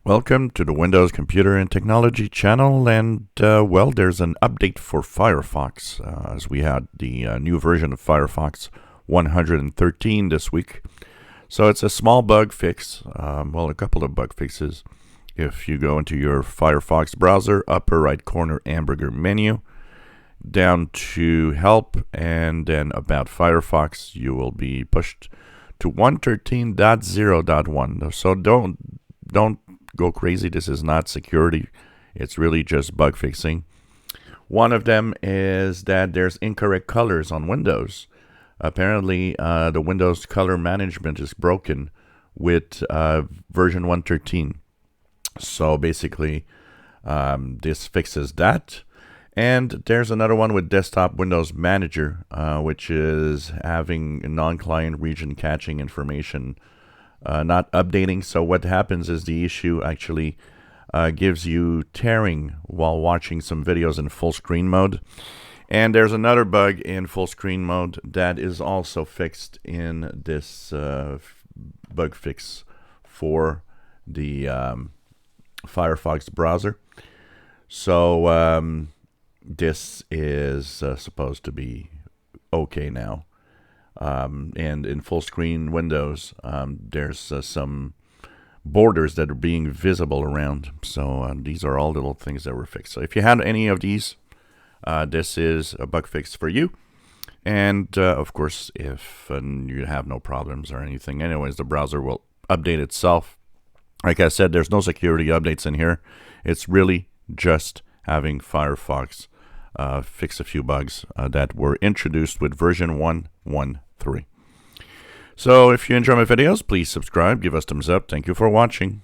Welcome to the Windows Computer and Technology channel, and well, there's an update for Firefox as we had the new version of Firefox 113 this week. So it's a small bug fix, well, a couple of bug fixes. If you go into your Firefox browser, upper right corner hamburger menu, down to Help, and then About Firefox, you will be pushed to 113.0.1. So don't go crazy. This is not security. It's really just bug fixing. One of them is that there's incorrect colors on Windows. Apparently, the Windows color management is broken with version 113. So basically, this fixes that. And there's another one with Desktop Windows Manager, which is having non-client region caching information not updating. So what happens is the issue actually gives you tearing while watching some videos in full screen mode. And there's another bug in full screen mode that is also fixed in this bug fix for the Firefox browser. So this is supposed to be okay now. And in full screen Windows, there's some borders that are being visible around. So these are all little things that were fixed. So if you had any of these, this is a bug fix for you. And of course, if you have no problems or anything, anyways, the browser will update itself. Like I said, there's no security updates in here. It's really just having Firefox fix a few bugs that were introduced with version 1.1.3. So if you enjoy my videos, please subscribe, give us thumbs up. Thank you for watching.